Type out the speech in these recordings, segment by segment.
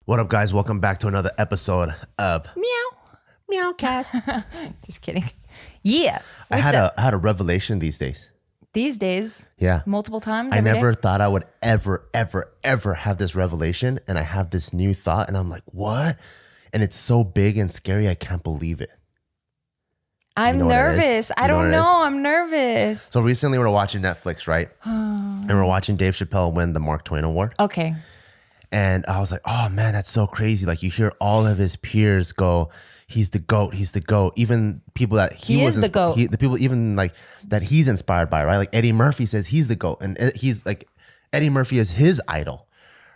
What up, guys? Welcome back to another episode of Meowcast. Just kidding. Yeah. I had a revelation these days. These days? Yeah. Multiple times? I every never day? thought I would ever have this revelation, and I have this new thought, and I'm like, what? And it's so big and scary, I can't believe it. I'm nervous. I don't know. I'm nervous. So recently we were watching Netflix, right? And we're watching Dave Chappelle win the Mark Twain Award. Okay. And I was like, oh man, that's so crazy. Like you hear all of his peers go, he's the GOAT, he's the GOAT. Even people that he was the GOAT. the people even like that he's inspired by, right? Like Eddie Murphy says he's the GOAT. And he's like, Eddie Murphy is his idol,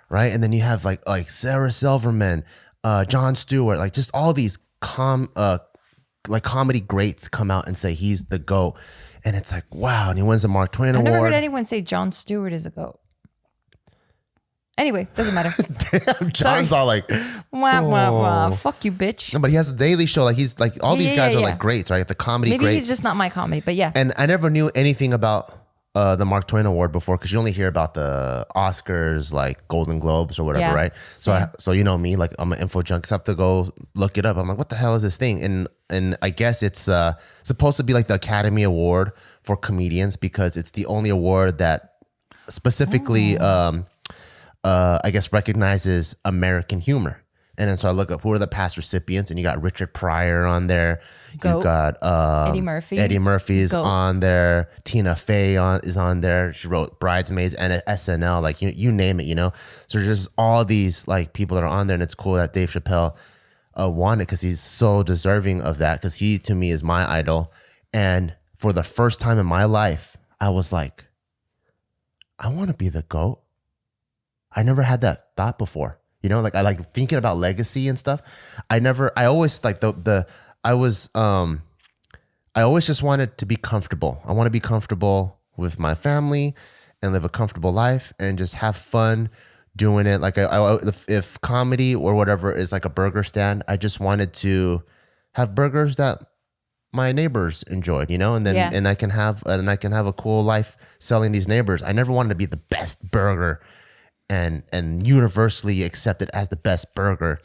right? And then you have like Sarah Silverman, Jon Stewart, like just all these comedy greats come out and say he's the GOAT. And it's like, wow. And he wins the Mark Twain Award. I've never heard anyone say Jon Stewart is a GOAT. Anyway, doesn't matter. John's all like, wah, wah, wah. Fuck you, bitch. no, but he has a Daily Show. Like he's like all these guys are like greats, right? The comedy Maybe greats. he's just not my comedy, but yeah. And I never knew anything about the Mark Twain Award before because you only hear about the Oscars, like Golden Globes or whatever, Yeah. right? So so you know me, like I'm an info junkie. So I have to go look it up. I'm like, what the hell is this thing? And I guess it's supposed to be like the Academy Award for comedians because it's the only award that specifically I guess recognizes American humor. And then so I look up who are the past recipients, and you got Richard Pryor on there. GOAT. You got Eddie Murphy. Eddie Murphy is GOAT. on there. Tina Fey is on there. She wrote Bridesmaids and SNL, like you name it, you know. So there's just all these like people that are on there, and it's cool that Dave Chappelle won it because he's so deserving of that. Because he to me is my idol, and for the first time in my life, I was like, I want to be the GOAT. I never had that thought before. You know, like I like thinking about legacy and stuff. I always like I always just wanted to be comfortable. I want to be comfortable with my family and live a comfortable life and just have fun doing it. Like if comedy or whatever is like a burger stand, I just wanted to have burgers that my neighbors enjoyed, you know, and then and I can have a cool life selling these neighbors. I never wanted to be the best burger and universally accepted as the best burger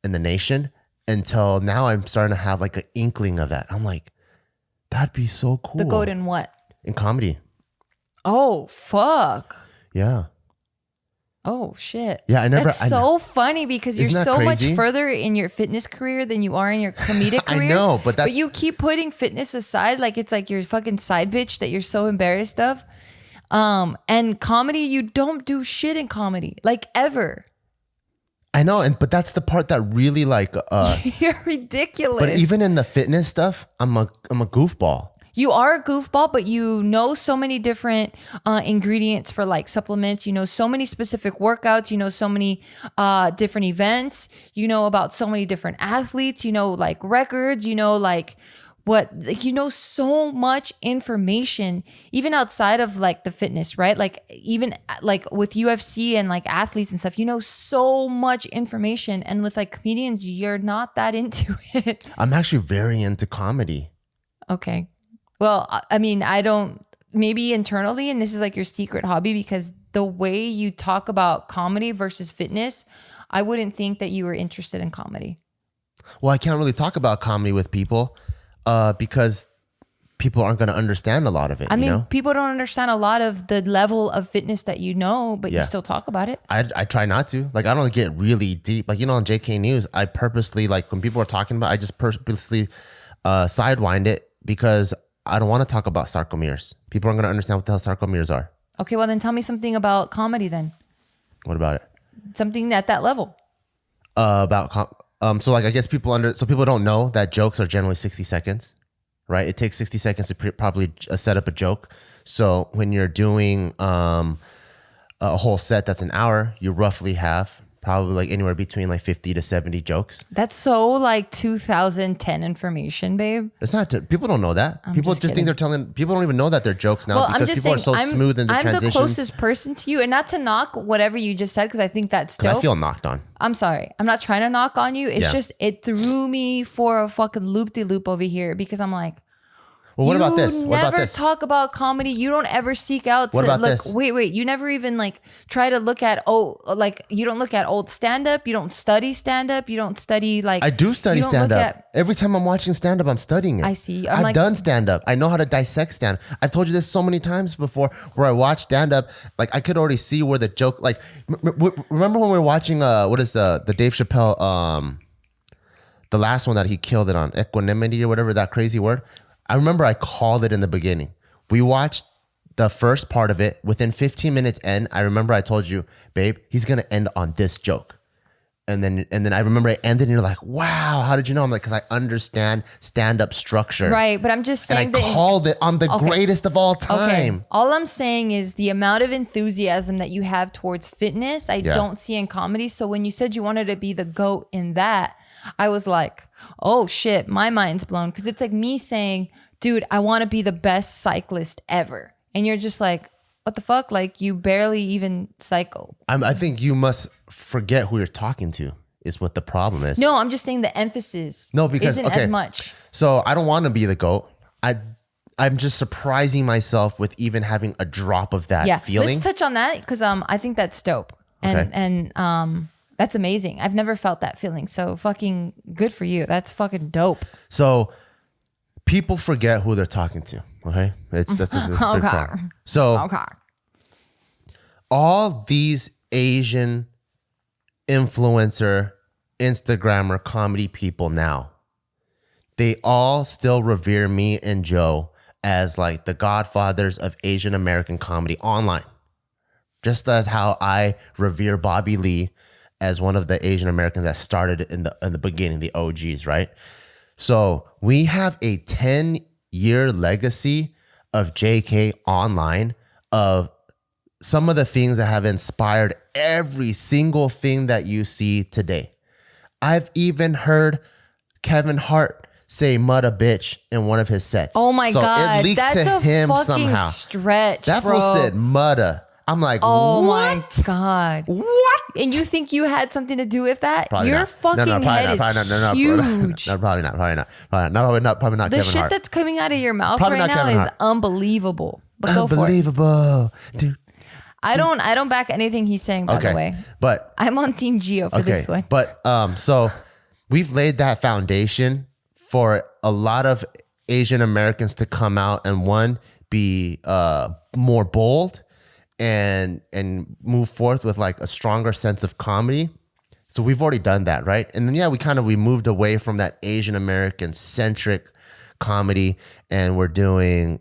in the nation until now I'm starting to have like an inkling of that. I'm like, that'd be so cool. The GOAT in what? In comedy. Oh, fuck. Yeah. Oh, shit. Yeah, That's so funny because you're Isn't that so crazy? much further in your fitness career than you are in your comedic career. I know, but you keep putting fitness aside like it's like your fucking side bitch that you're so embarrassed of. And comedy, you don't do shit in comedy, like ever. I know, but that's the part that really like You're ridiculous. But even in the fitness stuff, I'm a goofball. You are a goofball, but you know so many different ingredients for like supplements. You know so many specific workouts. You know so many different events. You know about so many different athletes. You know like records. You know like you know so much information even outside of like the fitness, right? Like even like with UFC and like athletes and stuff, you know so much information. And with like comedians, you're not that into it. I'm actually very into comedy. Okay. Well, I mean, I don't, maybe internally, and this is like your secret hobby because the way you talk about comedy versus fitness, I wouldn't think that you were interested in comedy. Well, I can't really talk about comedy with people because people aren't going to understand a lot of it. I mean, you know? people don't understand a lot of the level of fitness that you know, but you still talk about it. I try not to. Like, I don't get really deep. Like, you know, on JK News, I purposely, like, when people are talking about, I just purposely sidewind it because I don't want to talk about sarcomeres. People aren't going to understand what the hell sarcomeres are. Okay, well then tell me something about comedy then. What about it? Something at that level. So like I guess people don't know that jokes are generally 60 seconds, right? It takes 60 seconds to probably set up a joke. So when you're doing a whole set that's an hour, you roughly have probably like anywhere between like 50 to 70 jokes. That's so like 2010 information, babe. It's not. People don't know that. People just think they're telling. People don't even know that they're jokes now because people are so smooth in the transitions. I'm the closest person to you, and not to knock whatever you just said because I think that's dope. I feel knocked on. I'm sorry. I'm not trying to knock on you. It's just it threw me for a fucking loop-de-loop over here because I'm like, Well, what about this? You What about never this? talk about comedy. You don't ever seek out to What about look. this? Wait. You never even like try to look at you don't look at old stand up. You don't study stand up. You don't study like. I do study you don't stand look up. at- Every time I'm watching stand up, I'm studying it. I see. I've done stand up. I know how to dissect stand. I've told you this so many times before where I watch stand up, like I could already see where the joke, like remember when we were watching what is the Dave Chappelle the last one that he killed it on, equanimity or whatever, that crazy word. I remember I called it in the beginning. We watched the first part of it. Within 15 minutes in, I remember I told you, babe, he's gonna end on this joke. And then I remember it ended and you're like, wow, how did you know? I'm like, because I understand stand-up structure. Right, but I'm just saying and I called it on the greatest of all time. Okay. All I'm saying is the amount of enthusiasm that you have towards fitness, I don't see in comedy. So when you said you wanted to be the GOAT in that, I was like, oh shit, my mind's blown. Because it's like me saying, dude, I want to be the best cyclist ever. And you're just like, what the fuck? Like you barely even cycle. I think you must forget who you're talking to is what the problem is. No, I'm just saying the emphasis because isn't as much. So I don't want to be the GOAT. I'm just surprising myself with even having a drop of that feeling. Let's touch on that because I think that's dope. And that's amazing. I've never felt that feeling. So fucking good for you. That's fucking dope. So people forget who they're talking to. Okay. That's a big problem. So all these Asian influencer, Instagrammer, comedy people now, they all still revere me and Joe as like the godfathers of Asian American comedy online. Just as how I revere Bobby Lee as one of the Asian Americans that started in the beginning, the OGs, right? So we have a 10-year legacy of JK online, of some of the things that have inspired every single thing that you see today. I've even heard Kevin Hart say "mud a bitch" in one of his sets. Oh my God, it leaked that's to a him fucking somehow. stretch, That bro. fool said "mudda." I'm like, oh what? my God. What? And you think you had something to do with that? Probably Your not. fucking probably head not, is probably not, huge. No, probably not. Probably not The Kevin shit Hart. that's coming out of your mouth Probably right not now Kevin is Hart. unbelievable. But go for it. Unbelievable, dude. I don't back anything he's saying, by the way. But I'm on Team Gio for this one. But so we've laid that foundation for a lot of Asian Americans to come out and one, be more bold and move forth with like a stronger sense of comedy. So we've already done that, right? And then we moved away from that Asian American centric comedy, and we're doing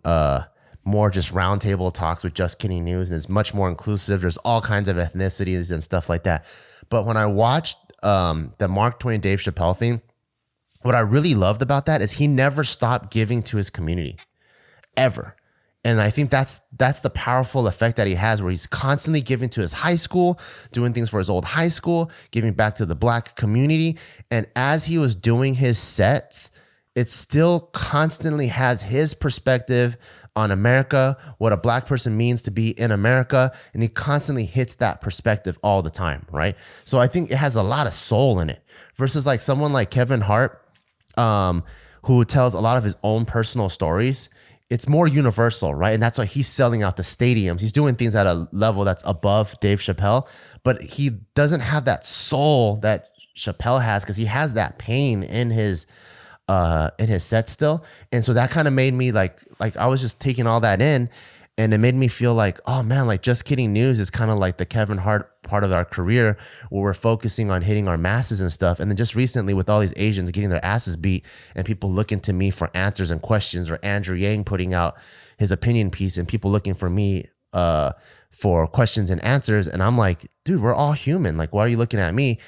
more just roundtable talks with Just Kidding News, and it's much more inclusive. There's all kinds of ethnicities and stuff like that. But when I watched the Mark Twain, Dave Chappelle thing, what I really loved about that is he never stopped giving to his community, ever. And I think that's the powerful effect that he has, where he's constantly giving to his high school, doing things for his old high school, giving back to the Black community. And as he was doing his sets, it still constantly has his perspective on America, what a Black person means to be in America. And he constantly hits that perspective all the time, right? So I think it has a lot of soul in it versus like someone like Kevin Hart, who tells a lot of his own personal stories. It's more universal, right? And that's why he's selling out the stadiums. He's doing things at a level that's above Dave Chappelle, but he doesn't have that soul that Chappelle has, because he has that pain in his set still. And so that kind of made me like I was just taking all that in, and it made me feel like, oh man, like Just Kidding News is kind of like the Kevin Hart part of our career, where we're focusing on hitting our masses and stuff. And then just recently with all these Asians getting their asses beat and people looking to me for answers and questions, or Andrew Yang putting out his opinion piece and people looking for me for questions and answers. And I'm like, dude, we're all human. Like, why are you looking at me?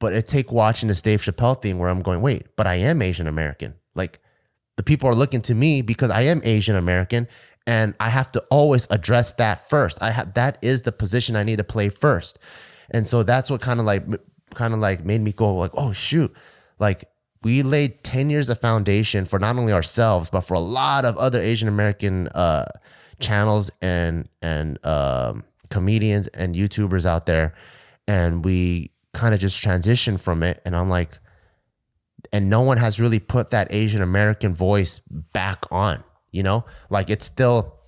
But it take watching this Dave Chappelle thing where I'm going, wait, but I am Asian American. Like, the people are looking to me because I am Asian American, and I have to always address that first. That is the position I need to play first. And so that's what kind of like made me go like, oh shoot, like we laid 10 years of foundation for not only ourselves, but for a lot of other Asian American channels and comedians and YouTubers out there. And we kind of just transitioned from it. And I'm like, and no one has really put that Asian American voice back on, you know, like it's still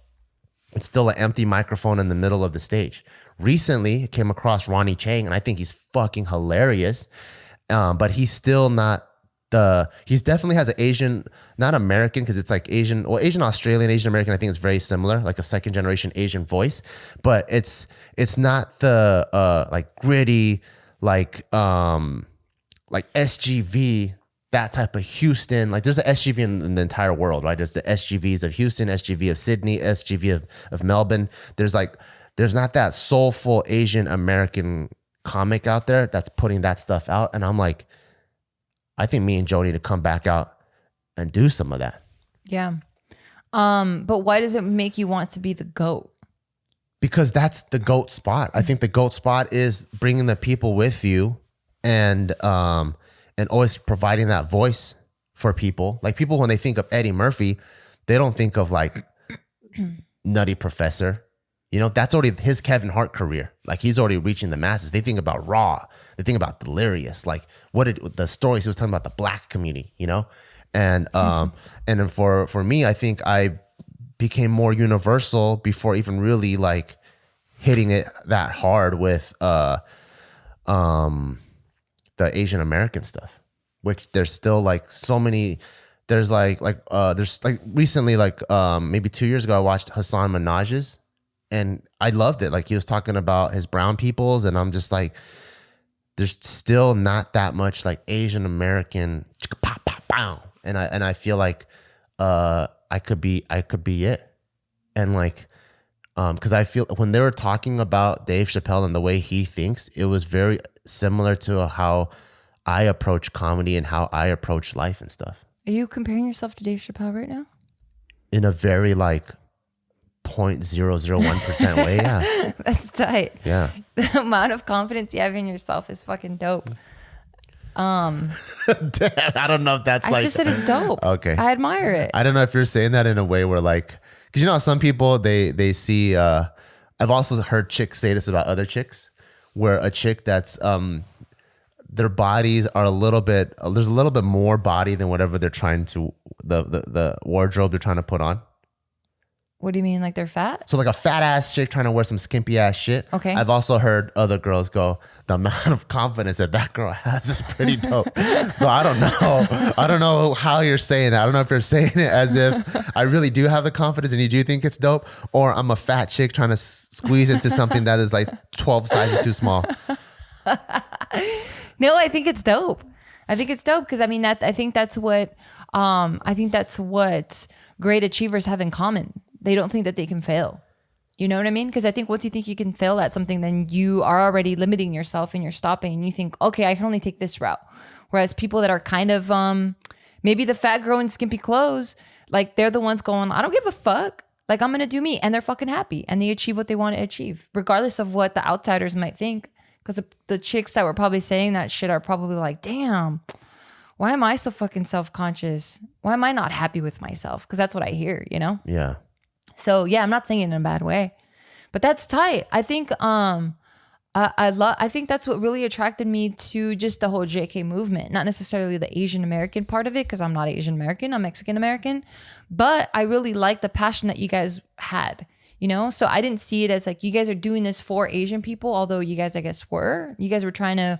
an empty microphone in the middle of the stage. Recently, I came across Ronnie Chang, and I think he's fucking hilarious. But he's still not he's definitely has an Asian, not American, because it's like Asian Australian, Asian American. I think it's very similar, like a second generation Asian voice, but it's not the like gritty, like SGV, that type of Houston. Like there's an SGV in the entire world, right? There's the SGVs of Houston, SGV of Sydney, SGV of Melbourne. There's not that soulful Asian American comic out there that's putting that stuff out. And I'm like, I think me and Joe need to come back out and do some of that. Yeah. But why does it make you want to be the GOAT? Because that's the GOAT spot. I think the GOAT spot is bringing the people with you and always providing that voice for people. Like people, when they think of Eddie Murphy, they don't think of like Nutty Professor. You know, that's already his Kevin Hart career. Like he's already reaching the masses. They think about Raw. They think about Delirious. Like the stories he was talking about the black community, you know? And then for me, I think I became more universal before even really like hitting it that hard with the Asian American stuff, which there's still like so many. There's recently, like maybe 2 years ago, I watched Hassan Minaj's. And I loved it. Like he was talking about his brown peoples, and I'm just like, there's still not that much like Asian American, and I feel like I could be it, and like because I feel when they were talking about Dave Chappelle and the way he thinks, it was very similar to how I approach comedy and how I approach life and stuff. Are you comparing yourself to Dave Chappelle right now? In a very like 0.001% way, yeah. That's tight. Yeah. The amount of confidence you have in yourself is fucking dope. Damn, I don't know if that's I just said it's dope. Okay. I admire it. I don't know if you're saying that in a way where like, because you know how some people they see I've also heard chicks say this about other chicks, where a chick that's their bodies are a little bit, there's a little bit more body than whatever they're trying to the wardrobe they're trying to put on. What do you mean, like they're fat? So like a fat ass chick trying to wear some skimpy ass shit. Okay. I've also heard other girls go, the amount of confidence that girl has is pretty dope. So I don't know. I don't know how you're saying that. I don't know if you're saying it as if I really do have the confidence and you do think it's dope, or I'm a fat chick trying to squeeze into something that is like 12 sizes too small. No, I think it's dope. I think it's dope because I think that's what great achievers have in common. They don't think that they can fail. You know what I mean? Because I think once you think you can fail at something, then you are already limiting yourself and you're stopping and you think, okay, I can only take this route. Whereas people that are kind of maybe the fat girl in skimpy clothes, like they're the ones going, I don't give a fuck. Like I'm going to do me, and they're fucking happy and they achieve what they want to achieve, regardless of what the outsiders might think. Because the chicks that were probably saying that shit are probably like, damn, why am I so fucking self-conscious? Why am I not happy with myself? Because that's what I hear, you know? Yeah. So yeah, I'm not saying it in a bad way, but that's tight. I think I think that's what really attracted me to just the whole JK movement. Not necessarily the Asian American part of it, because I'm not Asian American, I'm Mexican American, but I really like the passion that you guys had, you know? So I didn't see it as like you guys are doing this for Asian people, although you guys, I guess, were. You guys were trying to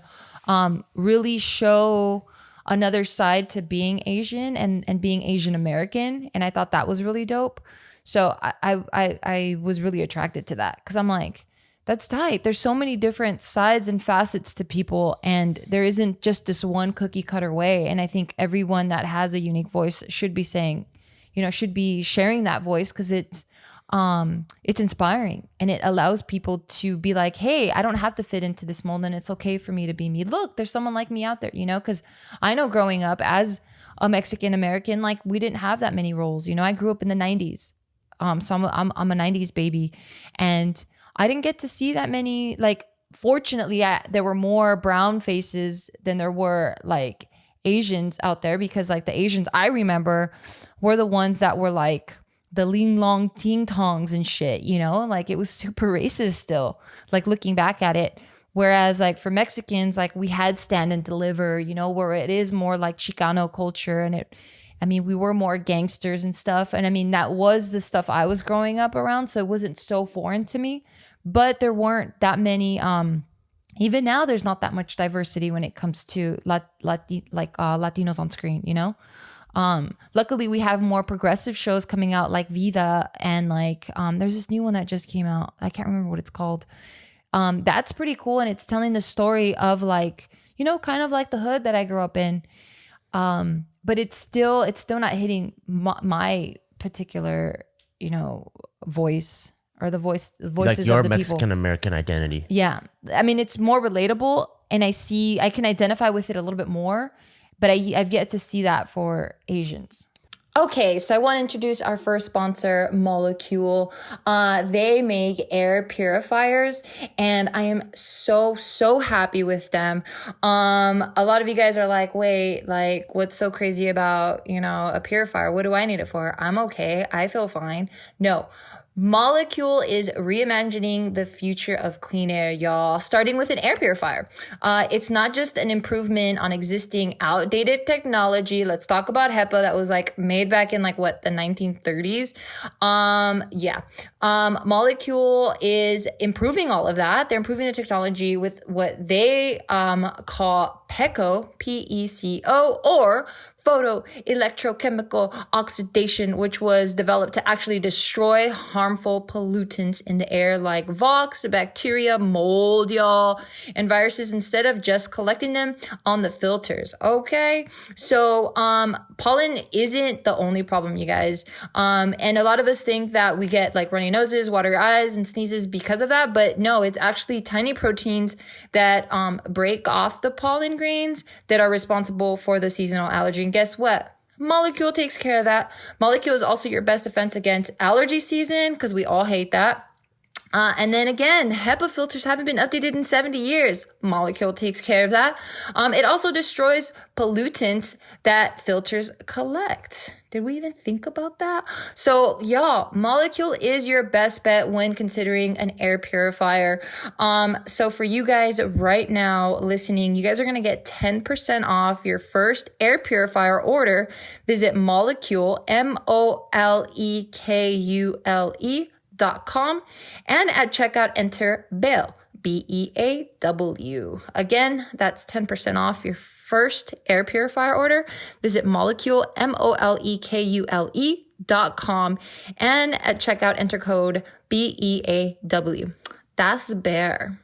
really show another side to being Asian and being Asian American, and I thought that was really dope. So I was really attracted to that because I'm like, that's tight. There's so many different sides and facets to people, and there isn't just this one cookie cutter way. And I think everyone that has a unique voice should be saying, you know, should be sharing that voice because it's inspiring and it allows people to be like, hey, I don't have to fit into this mold and it's okay for me to be me. Look, there's someone like me out there, you know, because I know growing up as a Mexican American, like we didn't have that many roles. You know, I grew up in the 90s. So I'm a 90s baby, and I didn't get to see that many, like, fortunately, there were more brown faces than there were like Asians out there, because like the Asians I remember were the ones that were like the ling long ting tongs and shit, you know, like it was super racist still, like looking back at it. Whereas like for Mexicans, like we had stand and deliver, you know, where it is more like Chicano culture. And we were more gangsters and stuff. And I mean, that was the stuff I was growing up around. So it wasn't so foreign to me, but there weren't that many, even now there's not that much diversity when it comes to Latinos on screen, you know? Luckily we have more progressive shows coming out like Vida, and like, there's this new one that just came out. I can't remember what it's called. That's pretty cool. And it's telling the story of like, you know, kind of like the hood that I grew up in. But it's still not hitting my particular, you know, voice or the voices like your of the Mexican people. American identity. Yeah. I mean, it's more relatable, and I can identify with it a little bit more, but I've yet to see that for Asians. Okay, so I want to introduce our first sponsor, Molecule. They make air purifiers, and I am so happy with them. A lot of you guys are like, wait, like, what's so crazy about, you know, a purifier? What do I need it for? I'm okay. I feel fine. No. Molecule is reimagining the future of clean air, y'all, starting with an air purifier. It's not just an improvement on existing outdated technology. Let's talk about HEPA that was like made back in like what, the 1930s. Molecule is improving all of that. They're improving the technology with what they call PECO, P-E-C-O, or photoelectrochemical oxidation, which was developed to actually destroy harmful pollutants in the air like VOX, bacteria, mold, y'all, and viruses, instead of just collecting them on the filters. Okay. So, pollen isn't the only problem, you guys. And a lot of us think that we get like runny noses, watery eyes, and sneezes because of that. But no, it's actually tiny proteins that, break off the pollen grains that are responsible for the seasonal allergy. And guess what? Molecule takes care of that. Molecule is also your best defense against allergy season, because we all hate that. And then again, HEPA filters haven't been updated in 70 years. Molecule takes care of that. It also destroys pollutants that filters collect. Did we even think about that? So y'all, Molecule is your best bet when considering an air purifier. So for you guys right now listening, you guys are going to get 10% off your first air purifier order. Visit Molecule, MOLEKULE.com, and at checkout enter BEAW, BEAW. Again, that's 10% off your first air purifier order. Visit Molecule, MOLEKULE.com, and at checkout enter code BEAW. That's Bear.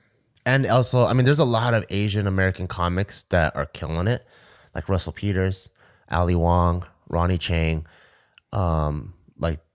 And also, I mean, there's a lot of Asian American comics that are killing it, like Russell Peters, Ali Wong, Ronnie Chang.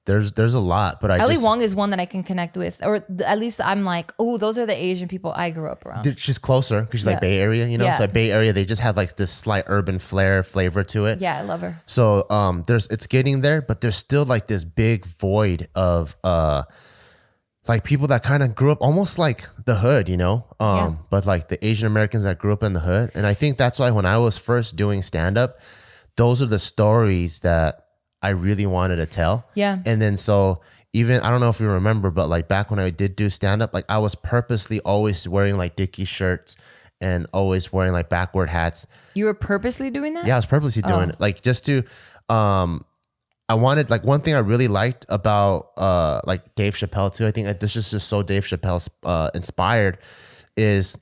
There's a lot, but Ali Wong is one that I can connect with, or at least I'm like, oh, those are the Asian people I grew up around. She's closer because she's like Bay Area, you know. Yeah. So Bay Area, they just have like this slight urban flavor to it. Yeah, I love her. So it's getting there, but there's still like this big void of like people that kind of grew up almost like the hood, you know. But like the Asian Americans that grew up in the hood, and I think that's why when I was first doing stand up, those are the stories that I really wanted to tell. Yeah. And then so even, I don't know if you remember, but like back when I did do stand up, like I was purposely always wearing like Dickies shirts and always wearing like backward hats. You were purposely doing that? Yeah, I was purposely doing it. Like just to, I wanted, like one thing I really liked about like Dave Chappelle too, I think like, this is just so Dave Chappelle inspired, is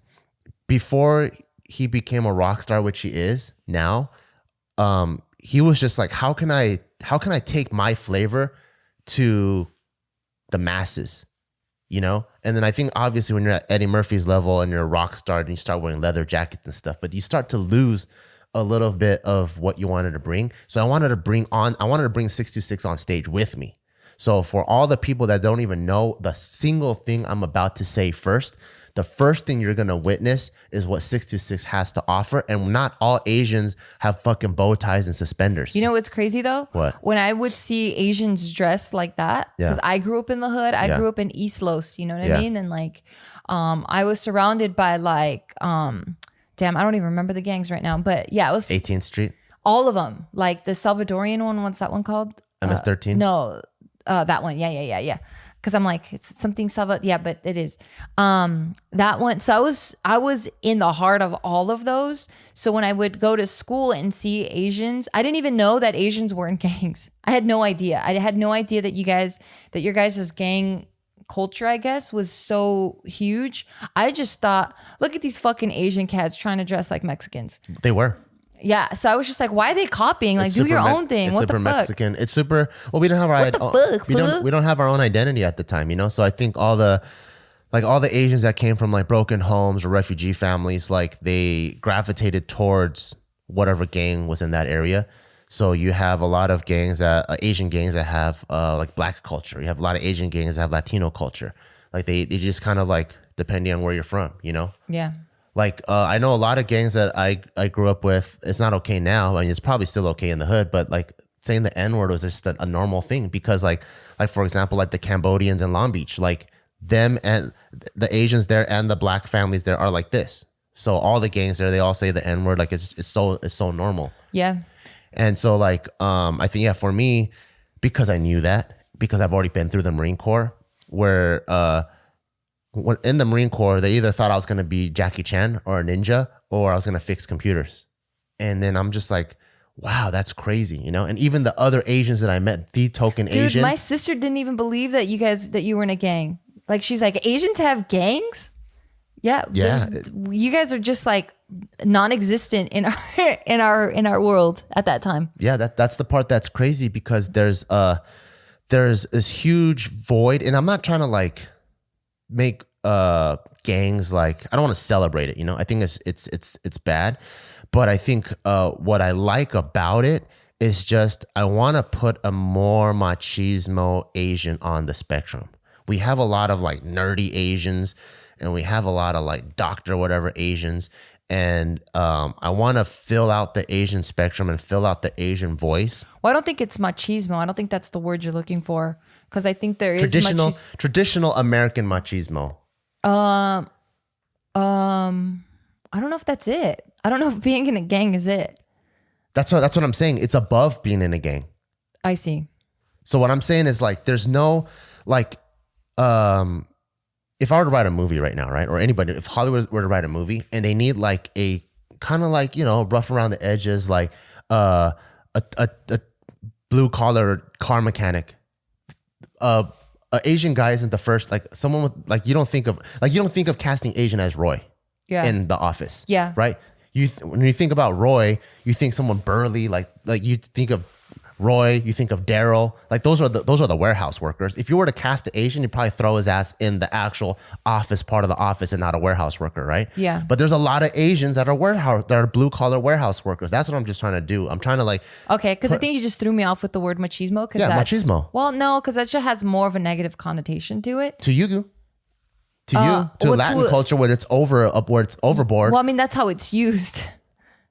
before he became a rock star, which he is now, he was just like, how can I take my flavor to the masses, you know? And then I think obviously when you're at Eddie Murphy's level and you're a rock star and you start wearing leather jackets and stuff, but you start to lose a little bit of what you wanted to bring. So I wanted to bring 626 on stage with me. So for all the people that don't even know the single thing I'm about to say first, the first thing you're going to witness is what 626 has to offer. And not all Asians have fucking bow ties and suspenders. You know what's crazy though? What? When I would see Asians dressed like that, because I grew up in the hood, I grew up in East Los, you know what I mean? And like, I was surrounded by like, damn, I don't even remember the gangs right now, but yeah, it was 18th Street. All of them. Like the Salvadorian one, what's that one called? MS-13? No, that one. Yeah. Because I'm like, it's something yeah, but it is. That one. So I was in the heart of all of those. So when I would go to school and see Asians, I didn't even know that Asians were in gangs. I had no idea. I had no idea that your guys' gang culture, I guess, was so huge. I just thought, look at these fucking Asian cats trying to dress like Mexicans. They were. Yeah, so I was just like, why are they copying? Like, do your own thing. It's what the super fuck? Mexican. It's super. Well, we don't have our we don't have our own identity at the time, you know. So I think all the Asians that came from like broken homes or refugee families, like they gravitated towards whatever gang was in that area. So you have a lot of Asian gangs that have like black culture. You have a lot of Asian gangs that have Latino culture. Like they just kind of like depending on where you're from, you know. Yeah. Like, I know a lot of gangs that I grew up with. It's not okay now. I mean, it's probably still okay in the hood, but like saying the N-word was just a normal thing because like for example, like the Cambodians in Long Beach, like them and the Asians there and the black families there are like this. So all the gangs there, they all say the N-word. Like it's so normal. Yeah. And so like, I think, yeah, for me, because I knew that, because I've already been through the Marine Corps where, when in the Marine Corps, they either thought I was going to be Jackie Chan or a ninja or I was going to fix computers. And then I'm just like, wow, that's crazy, you know? And even the other Asians that I met, the token Asian. Dude, my sister didn't even believe that you were in a gang. Like, she's like, Asians have gangs? Yeah. You guys are just like non-existent in our world at that time. Yeah, that's the part that's crazy because there's this huge void, and I'm not trying to like make gangs like, I don't want to celebrate it, you know. I think it's bad, but I think what I like about it is just I want to put a more machismo Asian on the spectrum. We have a lot of like nerdy Asians, and we have a lot of like doctor whatever Asians, and I want to fill out the Asian spectrum and fill out the Asian voice. Well, I don't think it's machismo. I don't think that's the word you're looking for. Because I think there is traditional American machismo. I don't know if that's it. I don't know if being in a gang is it. That's what I'm saying. It's above being in a gang. I see. So what I'm saying is like, there's no like, if I were to write a movie right now, right, or anybody, if Hollywood were to write a movie and they need like a kind of like, you know, rough around the edges, like a blue collar car mechanic. Asian guy isn't the first, like someone with like you don't think of casting Asian as Roy in The Office. Yeah. Right? When you think about Roy, you think someone burly, like you think of Roy, you think of Daryl, like those are the warehouse workers. If you were to cast an Asian, you'd probably throw his ass in the actual office part of the office and not a warehouse worker, right? Yeah. But there's a lot of Asians that are blue collar warehouse workers. That's what I'm just trying to do. I'm trying to like. Okay, because I think you just threw me off with the word machismo. Yeah, machismo. Well, no, because that just has more of a negative connotation to it. To Latin culture where it's overboard. Well, I mean that's how it's used.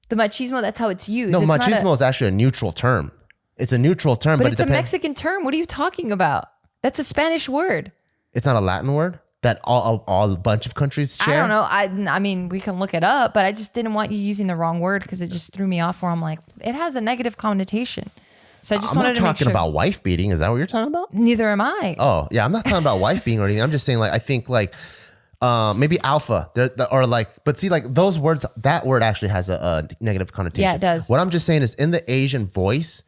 The machismo, that's how it's used. No, machismo is actually a neutral term. It's a neutral term, but it's a Mexican term. What are you talking about? That's a Spanish word. It's not a Latin word that all a bunch of countries share. I don't know. I mean, we can look it up, but I just didn't want you using the wrong word because it just threw me off. Where I'm like, it has a negative connotation. So I just wanted to make sure. I'm not talking about wife beating. Is that what you're talking about? Neither am I. Oh yeah, I'm not talking about wife beating or anything. I'm just saying like I think like maybe alpha or like, but see like those words. That word actually has a negative connotation. Yeah, it does. What I'm just saying is in the Asian voice,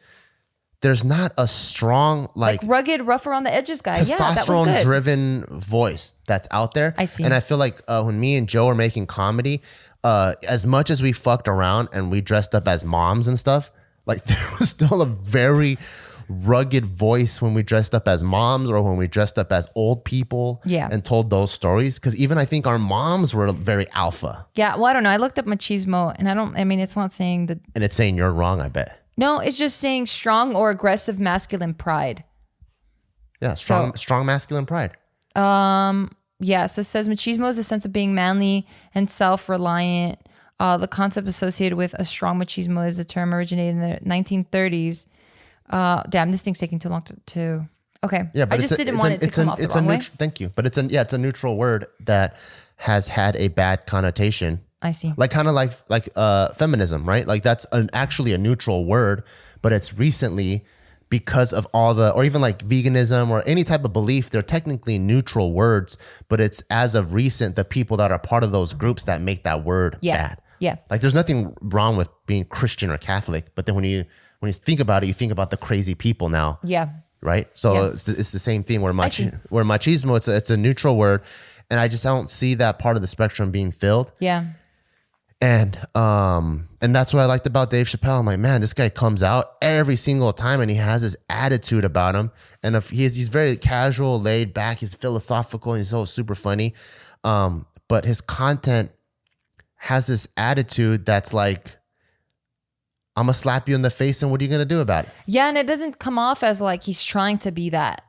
there's not a strong like rugged, rough around the edges guy. Testosterone driven voice that's out there. I see. And I feel like when me and Joe are making comedy, as much as we fucked around and we dressed up as moms and stuff, like there was still a very rugged voice when we dressed up as moms or when we dressed up as old people and told those stories. Because even I think our moms were very alpha. Yeah, well, I don't know. I looked up machismo and it's not saying that. And it's saying you're wrong, I bet. No, it's just saying strong or aggressive masculine pride. Yeah, strong masculine pride. Yeah, so it says machismo is a sense of being manly and self-reliant. The concept associated with a strong machismo is a term originated in the 1930s. Damn, this thing's taking too long to okay. Yeah, but I just didn't want it to come off the wrong way. Thank you. But it's a neutral word that has had a bad connotation. I see. Like kind of like feminism, right? Like that's actually a neutral word, but it's recently because of all the, or even like veganism or any type of belief, they're technically neutral words, but it's as of recent, the people that are part of those groups that make that word bad. Yeah. Like there's nothing wrong with being Christian or Catholic, but then when you think about it, you think about the crazy people now. Yeah. Right. So Yeah. it's the same thing where machismo, it's a neutral word. And I just don't see that part of the spectrum being filled. Yeah. And that's what I liked about Dave Chappelle. I'm like, man, this guy comes out every single time and he has this attitude about him. And if he's very casual, laid back, he's philosophical, and he's so super funny. But his content has this attitude that's like, I'm gonna slap you in the face, and what are you gonna do about it? Yeah, and it doesn't come off as like he's trying to be that.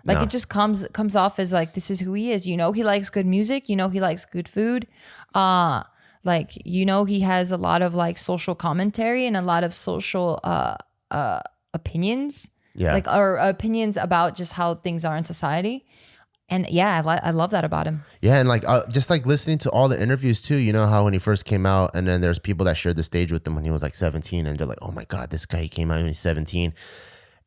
Like it just comes off as like, this is who he is. You know, he likes good music. You know, he likes good food. Like, you know, he has a lot of like social commentary and a lot of social opinions. Yeah. Like, or opinions about just how things are in society. And yeah, I love that about him. Yeah, and like just like listening to all the interviews too, you know how when he first came out, and then there's people that shared the stage with him when he was like 17, and they're like, oh my God, this guy, he came out when he's 17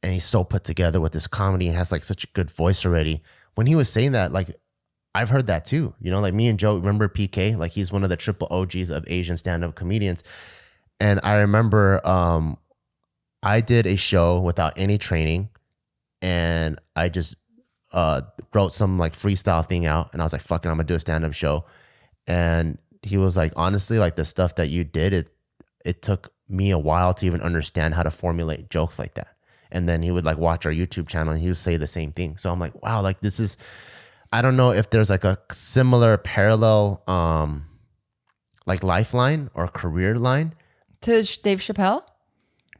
and he's so put together with this comedy and has like such a good voice already. When he was saying that, like I've heard that too, you know, like me and Joe, remember PK? Like he's one of the triple OGs of Asian stand-up comedians. And I remember I did a show without any training, and I just wrote some like freestyle thing out, and I was like, fuck it, I'm gonna do a stand-up show. And he was like, honestly, like the stuff that you did, it took me a while to even understand how to formulate jokes like that. And then he would like watch our YouTube channel and he would say the same thing. So I'm like, wow, like this is, I don't know if there's like a similar parallel like lifeline or career line To Dave Chappelle?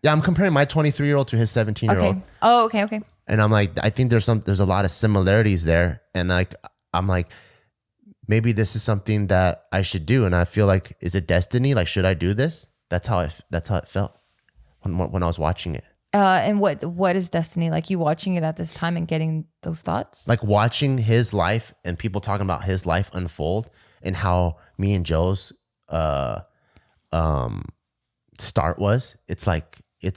Yeah, I'm comparing my 23-year-old to his 17-year-old. Okay. Oh, okay. And I'm like, I think there's a lot of similarities there. And like, I'm like, maybe this is something that I should do. And I feel like, is it destiny? Like, should I do this? That's how it felt when I was watching it. And what is destiny? Like you watching it at this time and getting those thoughts? Like watching his life and people talking about his life unfold and how me and Joe's start was. It's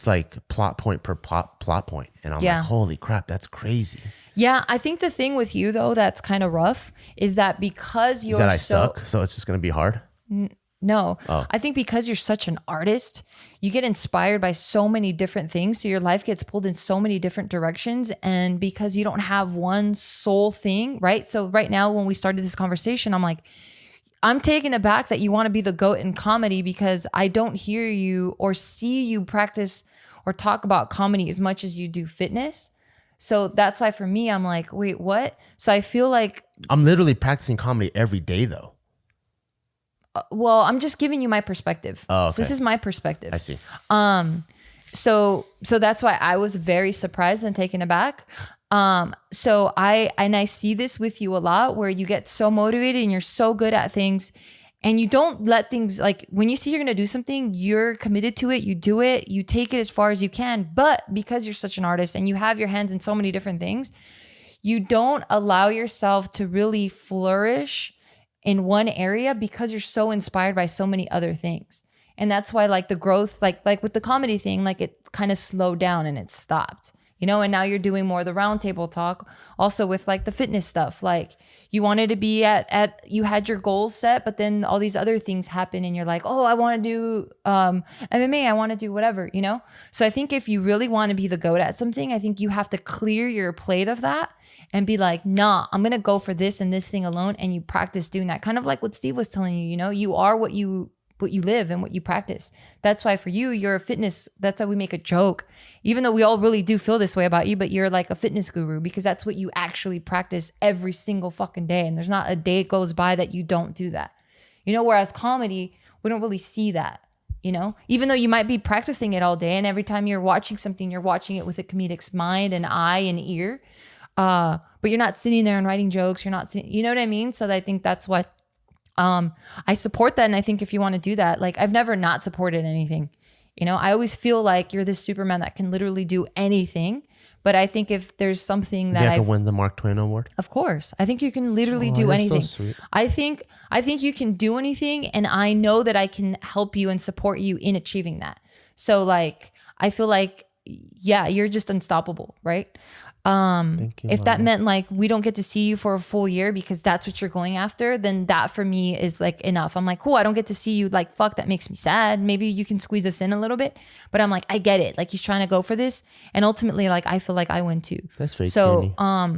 like plot point per plot point. And I'm like, holy crap, that's crazy. Yeah, I think the thing with you though that's kind of rough is that because you're I suck, so it's just gonna be hard. No, I think because you're such an artist, you get inspired by so many different things. So your life gets pulled in so many different directions. And because you don't have one sole thing, right? So right now, when we started this conversation, I'm like, I'm taken aback that you want to be the GOAT in comedy because I don't hear you or see you practice or talk about comedy as much as you do fitness. So that's why for me, I'm like, wait, what? So I feel like I'm literally practicing comedy every day though. Well, I'm just giving you my perspective. Oh, okay. So this is my perspective. I see. So that's why I was very surprised and taken aback. So I see this with you a lot where you get so motivated and you're so good at things and you don't let things like when you say you're going to do something, you're committed to it. You do it, you take it as far as you can. But because you're such an artist and you have your hands in so many different things, you don't allow yourself to really flourish in one area because you're so inspired by so many other things. And that's why like the growth, like with the comedy thing, like it kind of slowed down and it stopped, you know, and now you're doing more of the roundtable talk also with like the fitness stuff. Like you wanted to be you had your goals set, but then all these other things happen and you're like, oh, I want to do MMA. I want to do whatever, you know? So I think if you really want to be the GOAT at something, I think you have to clear your plate of that and be like, nah, I'm going to go for this and this thing alone. And you practice doing that. Kind of like what Steve was telling you, you know, you are what you live and what you practice. That's why for you, you're a fitness. That's why we make a joke, even though we all really do feel this way about you, but you're like a fitness guru because that's what you actually practice every single fucking day. And there's not a day goes by that you don't do that, you know, whereas comedy, we don't really see that, you know, even though you might be practicing it all day. And every time you're watching something, you're watching it with a comedic's mind and eye and ear. But you're not sitting there and writing jokes. You're not sitting, you know what I mean? So I think that's what, I support that. And I think if you want to do that, like I've never not supported anything, you know, I always feel like you're this Superman that can literally do anything. But I think if there's something that I can win the Mark Twain Award. Of course. I think you can literally do anything. So sweet. I think you can do anything. And I know that I can help you and support you in achieving that. So like, I feel like yeah, you're just unstoppable, right? Thank you, If that Mama. meant like we don't get to see you for a full year because that's what you're going after, then that for me is like enough. I'm like, cool, I don't get to see you. Like, fuck, that makes me sad. Maybe you can squeeze us in a little bit. But I'm like, I get it. Like, he's trying to go for this. And ultimately, like, I feel like I win too. That's very so, cuny.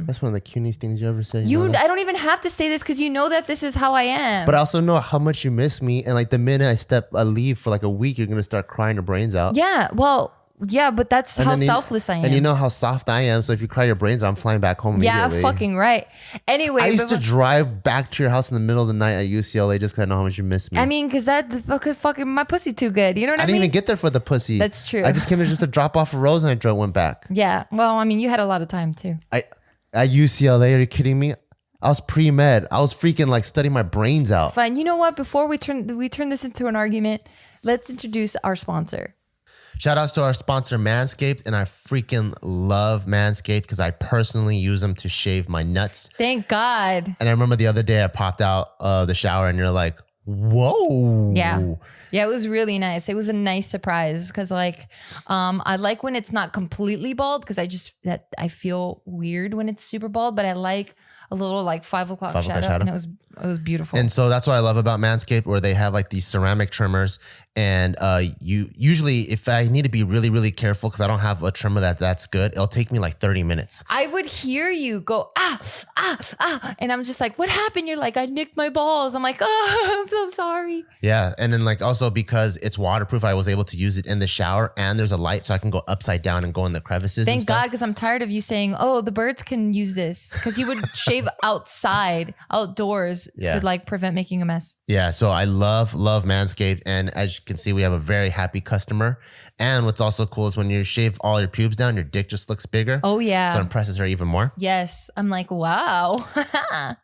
That's one of the cutest things you ever said. you, know that? I don't even have to say this because you know that this is how I am. But I also know how much you miss me. And like the minute I leave for like a week, you're going to start crying your brains out. yeah, well, yeah, but that's And how then selfless I am. And you know how soft I am. So if you cry your brains out, I'm flying back home yeah, immediately. fucking right. Anyway, I used to drive back to your house in the middle of the night at UCLA just because I know how much you miss me. I mean, because fucking my pussy too good. You know what I I mean? didn't even get there for the pussy. That's true. I just came there just to drop off a rose and I went back. Yeah. Well, I mean, you had a lot of time too. At UCLA, are you kidding me? I was pre-med. I was freaking like studying my brains out. Fine. You know what? Before we turn this into an argument, let's introduce our sponsor. Shout outs to our sponsor, Manscaped. And I freaking love Manscaped because I personally use them to shave my nuts. Thank God. And I remember the other day I popped out of the shower and you're like, whoa. Yeah. Yeah, it was really nice. It was a nice surprise because like I like when it's not completely bald because I feel weird when it's super bald, but I like a little like 5 o'clock shadow, and it was beautiful. And so that's what I love about Manscaped, where they have like these ceramic trimmers. And you usually, if I need to be really, really careful because I don't have a trimmer that's good, it'll take me like 30 minutes. I would hear you go, and I'm just like, what happened? You're like, I nicked my balls. I'm like, oh, I'm so sorry. Yeah. And then like also because it's waterproof, I was able to use it in the shower and there's a light so I can go upside down and go in the crevices. Thank God, because I'm tired of you saying, oh, the birds can use this. Because you would shave outdoors to like prevent making a mess. Yeah. So I love Manscaped. And as you can see, we have a very happy customer. And what's also cool is when you shave all your pubes down, your dick just looks bigger. Oh, yeah. So it impresses her even more. Yes. I'm like, wow.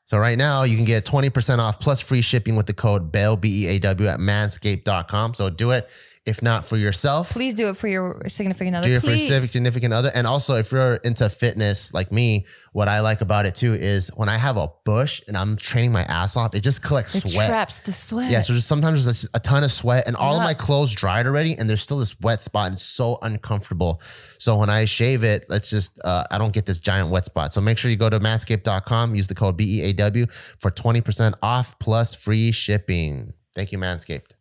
So right now you can get 20% off plus free shipping with the code BEAW, BEAW at manscaped.com. So do it. If not for yourself, please do it for your significant other. Do it for your significant other. And also, if you're into fitness like me, what I like about it too is when I have a bush and I'm training my ass off, it just collects sweat. It traps the sweat. Yeah, so sometimes there's a ton of sweat and all of my clothes dried already and there's still this wet spot and it's so uncomfortable. So when I shave it, I don't get this giant wet spot. So make sure you go to manscaped.com, use the code BEAW for 20% off plus free shipping. Thank you, Manscaped.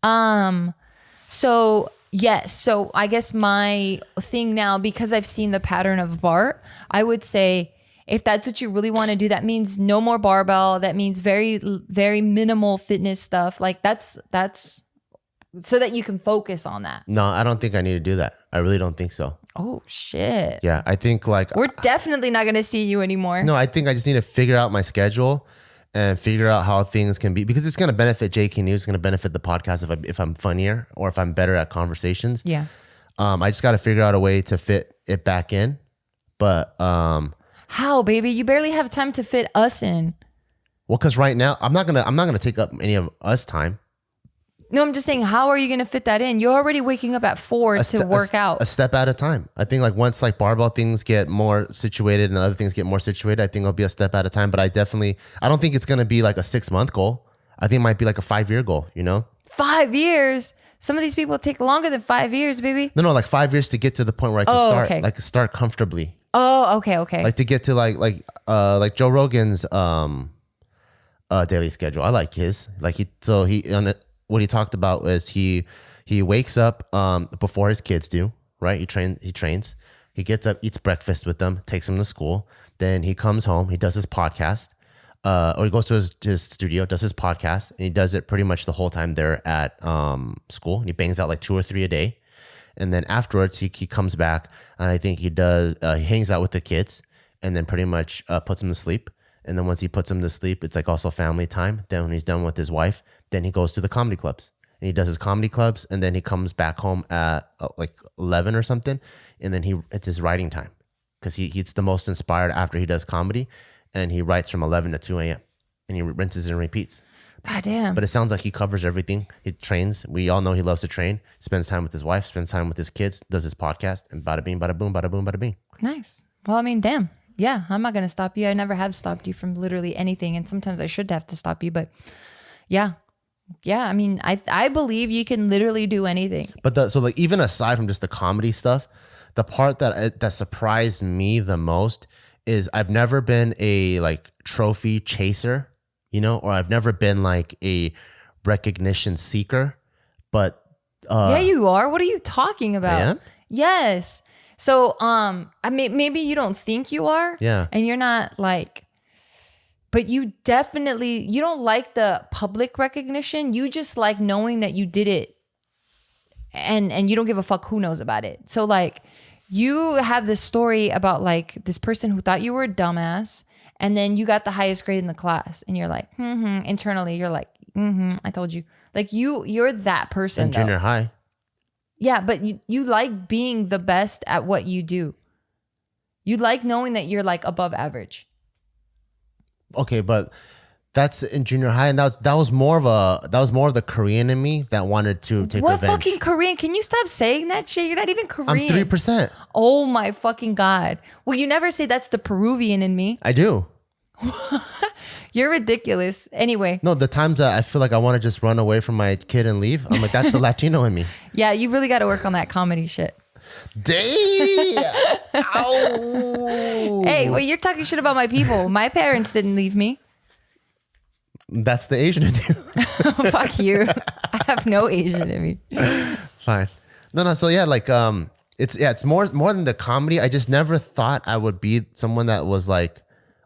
So yes, so I guess my thing now, because I've seen the pattern of Bart, I would say if that's what you really want to do, that means no more barbell. That means very, very minimal fitness stuff. Like that's so that you can focus on that. No, I don't think I need to do that. I really don't think so. Oh shit. Yeah, I think like we're definitely not going to see you anymore. No, I think I just need to figure out my schedule and figure out how things can be, because it's going to benefit JK News. It's going to benefit the podcast if I'm funnier or if I'm better at conversations. Yeah. I just got to figure out a way to fit it back in. But how, baby? You barely have time to fit us in. Well, because right now I'm not gonna take up any of us time. No, I'm just saying, how are you going to fit that in? You're already waking up at 4 to work out. A step at a time. I think like once like barbell things get more situated and other things get more situated, I think it'll be a step at a time. But I don't think it's going to be like a 6-month goal. I think it might be like a 5-year goal, 5 years? Some of these people take longer than 5 years, baby. No, like 5 years to get to the point where I can start comfortably. Oh, okay. Like to get to like Joe Rogan's daily schedule. I like his. What he talked about was he wakes up before his kids do, right? He trains. He gets up, eats breakfast with them, takes them to school. Then he comes home, he does his podcast, or he goes to his studio, does his podcast, and he does it pretty much the whole time they're at school. And he bangs out like 2 or 3 a day. And then afterwards, he comes back, and I think he hangs out with the kids, and then pretty much puts them to sleep. And then once he puts them to sleep, it's like also family time. Then when he's done with his wife, then he goes to the comedy clubs. And he does his comedy clubs, and then he comes back home at like 11 or something. And then it's his writing time, because he's the most inspired after he does comedy. And he writes from 11 to 2 a.m. And he rinses and repeats. God damn. But it sounds like he covers everything. He trains. We all know he loves to train. Spends time with his wife, spends time with his kids, does his podcast, and bada bing, bada boom, bada boom, bada bing. Nice. Well, I mean, damn. Yeah, I'm not going to stop you. I never have stopped you from literally anything. And sometimes I should have to stop you. But yeah. Yeah, I mean, I believe you can literally do anything. But so like even aside from just the comedy stuff, the part that surprised me the most is I've never been a like trophy chaser, you know, or I've never been like a recognition seeker, but yeah, you are. What are you talking about? I am? Yes. So, I mean, maybe you don't think you are. Yeah. And you're not like, but you definitely, you don't like the public recognition. You just like knowing that you did it, and you don't give a fuck who knows about it. So like, you have this story about like this person who thought you were a dumbass, and then you got the highest grade in the class, and you're like, internally, you're like, I told you. Like you're that person In junior though. high. Yeah, but you like being the best at what you do. You like knowing that you're like above average. Okay, but that's in junior high, and that was more of the Korean in me that wanted to take What revenge. fucking Korean? Can you stop saying that shit? You're not even Korean. I'm 3%. Oh my fucking God. Well, you never say that's the Peruvian in me. I do. You're ridiculous. Anyway. No, the times that I feel like I want to just run away from my kid and leave, I'm like, that's the Latino in me. Yeah, you really got to work on that comedy shit. Damn. Ow. Hey, well, you're talking shit about my people. My parents didn't leave me. That's the Asian in you. Fuck you. I have no Asian in me. Fine. No. So yeah, like it's more than the comedy. I just never thought I would be someone that was like,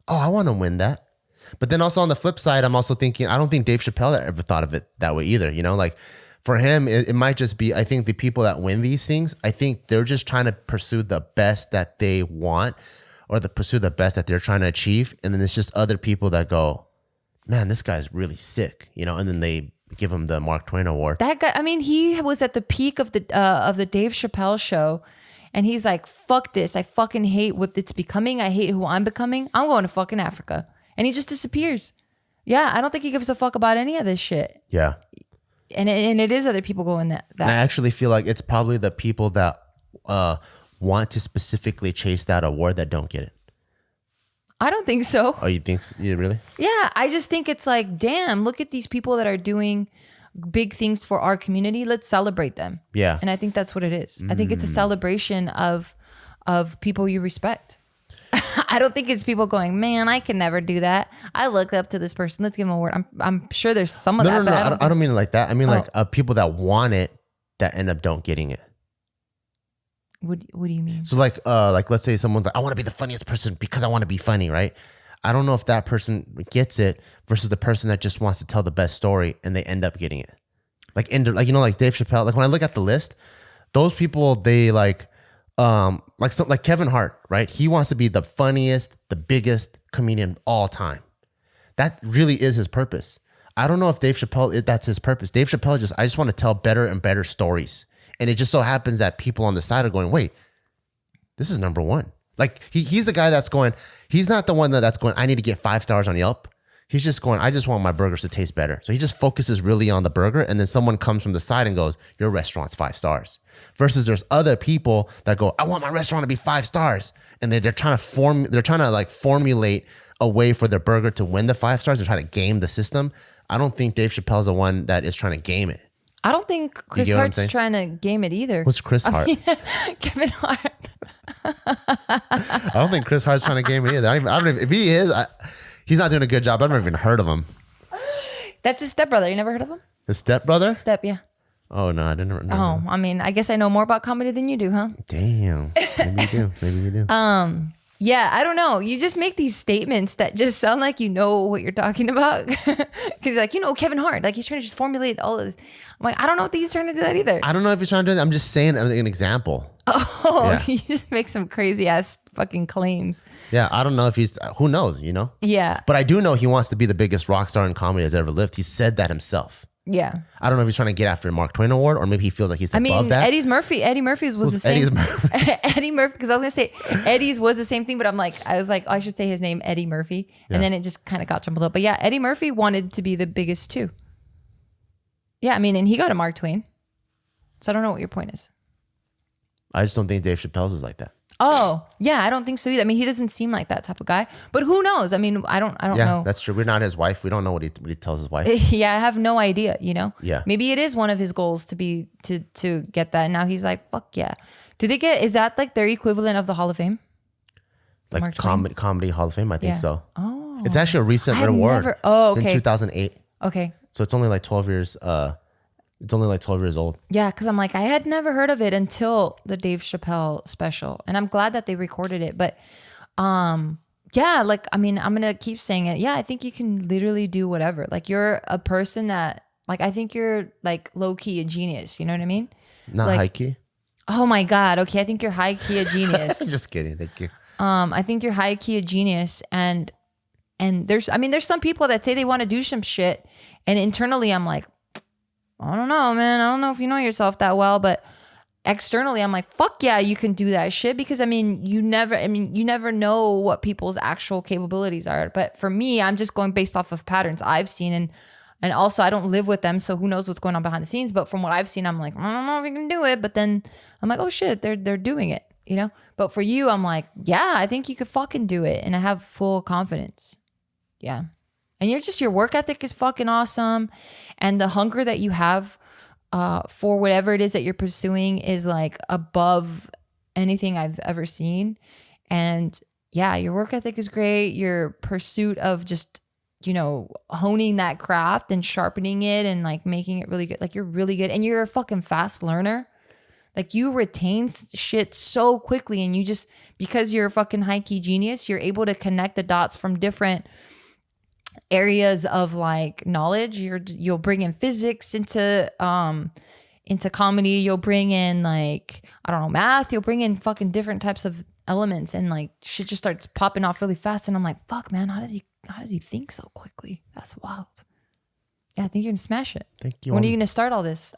oh, I want to win that. But then also on the flip side, I'm also thinking, I don't think Dave Chappelle ever thought of it that way either. You know, like for him, it might just be, I think the people that win these things, I think they're just trying to pursue the best that they want, or pursue the best that they're trying to achieve. And then it's just other people that go, man, this guy's really sick, you know, and then they give him the Mark Twain award. That guy, I mean, he was at the peak of the Dave Chappelle show, and he's like, fuck this. I fucking hate what it's becoming. I hate who I'm becoming. I'm going to fucking Africa. And he just disappears. Yeah, I don't think he gives a fuck about any of this shit. Yeah. And it is other people going that. And I actually feel like it's probably the people that want to specifically chase that award that don't get it. I don't think so. Oh, you think you really? Yeah, I just think it's like, damn, look at these people that are doing big things for our community. Let's celebrate them. Yeah. And I think that's what it is. I think it's a celebration of people you respect. I don't think it's people going, man, I can never do that. I look up to this person. Let's give him a word. I'm sure there's some of that. No. But I don't mean it like that. I mean like people that want it that end up don't getting it. What do you mean? So like let's say someone's like, I want to be the funniest person because I want to be funny, right? I don't know if that person gets it versus the person that just wants to tell the best story and they end up getting it. Like you know, like Dave Chappelle. Like when I look at the list, those people they like Kevin Hart, right? He wants to be the funniest, the biggest comedian of all time. That really is his purpose. I don't know if Dave Chappelle, that's his purpose. Dave Chappelle I just want to tell better and better stories. And it just so happens that people on the side are going, wait, this is number one. Like he's the guy that's going, he's not the one that's going, I need to get 5 stars on Yelp. He's just going, I just want my burgers to taste better. So he just focuses really on the burger. And then someone comes from the side and goes, your restaurant's 5 stars. Versus there's other people that go, I want my restaurant to be 5 stars. And they're trying to like formulate a way for their burger to win the 5 stars. They're trying to game the system. I don't think Dave Chappelle's the one that is trying to game it. I don't think Chris Hart's trying to game it either. What's Chris Hart? Kevin Hart. I don't think Chris Hart's trying to game it either. I don't even if he is, he's not doing a good job. I've never even heard of him. That's his stepbrother. You never heard of him? His stepbrother? Yeah. Oh, no, I didn't know. Oh, I mean, I guess I know more about comedy than you do, huh? Damn. Maybe you do. Maybe you do. Yeah, I don't know. You just make these statements that just sound like you know what you're talking about. Because like, Kevin Hart, like he's trying to just formulate all of this. I'm like, I don't know if he's trying to do that either. I don't know if he's trying to do that. I'm just saying an example. Oh, Yeah. He just makes some crazy ass fucking claims. Yeah, I don't know if who knows, Yeah. But I do know he wants to be the biggest rock star in comedy that's ever lived. He said that himself. Yeah. I don't know if he's trying to get after a Mark Twain award or maybe he feels like he's above that. Eddie Murphy's was the same. Eddie's Murphy? Eddie Murphy, because I was going to say Eddie's was the same thing, but I was like, I should say his name, Eddie Murphy. And then it just kind of got jumbled up. But yeah, Eddie Murphy wanted to be the biggest too. Yeah, I mean, and he got a Mark Twain. So I don't know what your point is. I just don't think Dave Chappelle's was like that. Oh, yeah, I don't think so either. I mean, he doesn't seem like that type of guy, but who knows? I mean, I don't Yeah, know. that's true. We're not his wife. We don't know what he tells his wife. Yeah, I have no idea, you know? Yeah. Maybe it is one of his goals to get that. And now he's like, fuck yeah. Is that like their equivalent of the Hall of Fame? Like Mark Twain? comedy Hall of Fame, I think Yeah. so. Oh. It's actually a recent I've award. never- oh, It's in okay. 2008. Okay. So it's only like 12 years. It's only like 12 years old. Yeah, because I'm like, I had never heard of it until the Dave Chappelle special. And I'm glad that they recorded it. But yeah, like, I mean, I'm going to keep saying it. Yeah, I think you can literally do whatever. Like, you're a person that, like, I think you're like low key a genius. You know what I mean? Not Like- high key. Oh my God. Okay. I think you're high key a genius. Just kidding. Thank you. I think you're high key a genius. And there's some people that say they want to do some shit. And internally, I'm like, I don't know, man. I don't know if you know yourself that well, but externally, I'm like, fuck yeah, you can do that shit. Because you never know what people's actual capabilities are. But for me, I'm just going based off of patterns I've seen. And also I don't live with them. So who knows what's going on behind the scenes. But from what I've seen, I'm like, I don't know if you can do it. But then I'm like, oh shit, they're doing it, you know? But for you, I'm like, yeah, I think you could fucking do it. And I have full confidence. Yeah. And your work ethic is fucking awesome. And the hunger that you have for whatever it is that you're pursuing is like above anything I've ever seen. And yeah, your work ethic is great. Your pursuit of just, honing that craft and sharpening it and like making it really good. Like you're really good. And you're a fucking fast learner. Like you retain shit so quickly. And you just, because you're a fucking high key genius, you're able to connect the dots from different areas of like knowledge. You'll bring in physics into comedy. You'll bring in like, I don't know, math. You'll bring in fucking different types of elements and like shit just starts popping off really fast. And I'm like, fuck man, how does he think so quickly? That's wild. Yeah, I think you're gonna smash it. Thank you. When are you gonna start all this?